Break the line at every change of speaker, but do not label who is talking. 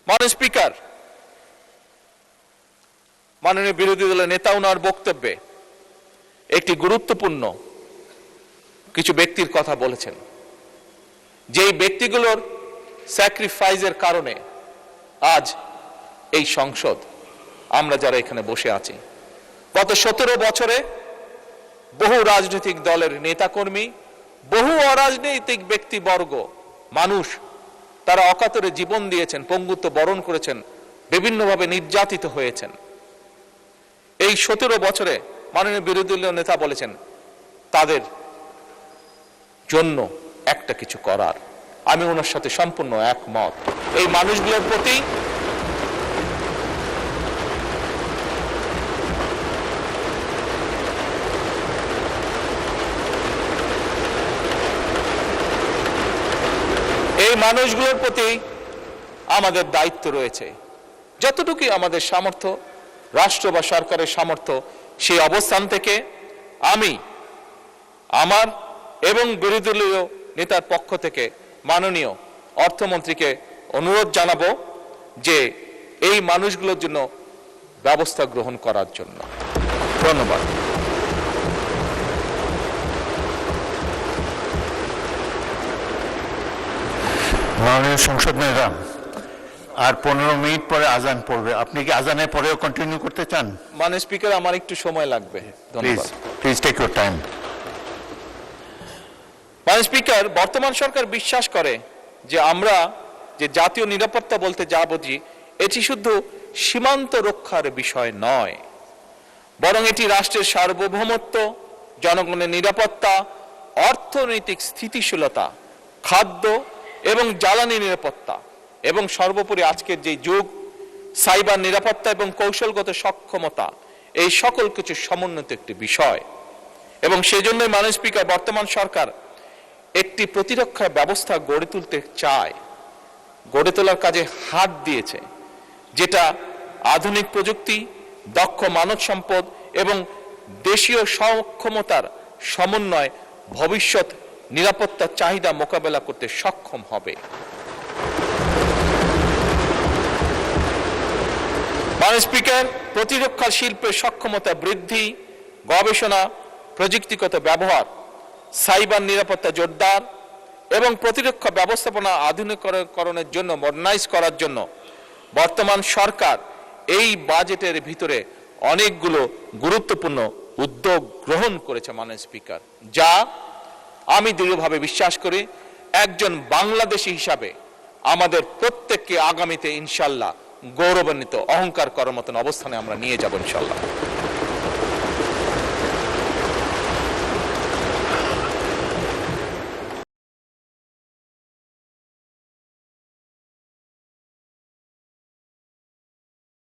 মাননীয় স্পিকার, মাননীয় বিরোধী দলের নেতা ওনার বক্তব্যে একটি গুরুত্বপূর্ণ কিছু ব্যক্তির কথা বলেছেন, যেই ব্যক্তিগুলোর স্যাক্রিফাইসের কারণে আজ এই সংসদ আমরা যারা এখানে বসে আছি। গত 17 বছরে বহু রাজনৈতিক দলের নেতাকর্মী, বহু অরাজনৈতিক ব্যক্তিবর্গ, মানুষ তারা অকাতরে জীবন দিয়েছেন, পঙ্গুত্ব বরণ করেছেন, বিভিন্নভাবে নির্যাতিত হয়েছেন। এই 17 বছরে মাননীয় বিরোধী দলীয় নেতা বলেছেন তাদের জন্য একটা কিছু করার। আমি ওনার সাথে সম্পূর্ণ একমত। এই মানুষগুলোর প্রতি আমাদের দায়িত্ব রয়েছে। যতটুকু আমাদের সামর্থ্য, রাষ্ট্র বা সরকারের সামর্থ্য, সেই অবস্থান থেকে আমি আমার এবং বিরোধী দলীয় নেতার পক্ষ থেকে মাননীয় অর্থমন্ত্রীকে অনুরোধ জানাবো যে এই মানুষগুলোর জন্য ব্যবস্থা গ্রহণ করার জন্য। ধন্যবাদ।
মাননীয় সংসদ ম্যাডাম, আর 15 মিনিট পরে আজান পড়বে। আপনি কি আজানের পরেও কন্টিনিউ করতে চান?
মাননীয় স্পিকার, আমার একটু সময় লাগবে। ধন্যবাদ।
Please take your time.
মাননীয় স্পিকার, বর্তমান সরকার বিশ্বাস করে যে আমরা যে জাতীয় নিরাপত্তা বলতে যা বুঝি, এটি শুধু সীমান্ত রক্ষার বিষয় নয়, বরং এটি রাষ্ট্রের সার্বভৌমত্ব, জনগণের নিরাপত্তা, অর্থনৈতিক স্থিতিশীলতা, খাদ্য এবং জ্বালানি নিরাপত্তা এবং সর্বোপরি আজকের যে যুগ, সাইবার নিরাপত্তা এবং কৌশলগত সক্ষমতা, এই সকল কিছু সমন্বিত একটি বিষয়। এবং সেজন্যই মাননীয় স্পিকার, বর্তমান সরকার একটি প্রতিরক্ষা ব্যবস্থা গড়ে তুলতে চায়, গড়ে তোলার কাজে হাত দিয়েছে, যেটা আধুনিক প্রযুক্তি, দক্ষ মানব সম্পদ এবং দেশীয় সক্ষমতার সমন্বয় ভবিষ্যৎ নিরাপত্তার চাহিদা মোকাবেলা করতে সক্ষম হবে। মাননীয় স্পিকার, প্রতিরক্ষা শিল্পের সক্ষমতা বৃদ্ধি, গবেষণা, প্রযুক্তিগত ব্যবহার, সাইবার নিরাপত্তা জোরদার এবং প্রতিরক্ষা ব্যবস্থাপনা আধুনিকরণের জন্য, মডার্নাইজ করার জন্য বর্তমান সরকার এই বাজেটের ভিতরে অনেকগুলো গুরুত্বপূর্ণ উদ্যোগ গ্রহণ করেছে মাননীয় স্পিকার, যা আমি দৃঢ়ভাবে বিশ্বাস করি একজন বাংলাদেশী হিসাবে আমাদের প্রত্যেককে আগামীতে ইনশাল্লাহ গৌরবান্বিত, অহংকার করার মতন অবস্থানে আমরা নিয়ে যাব ইনশাল্লাহ।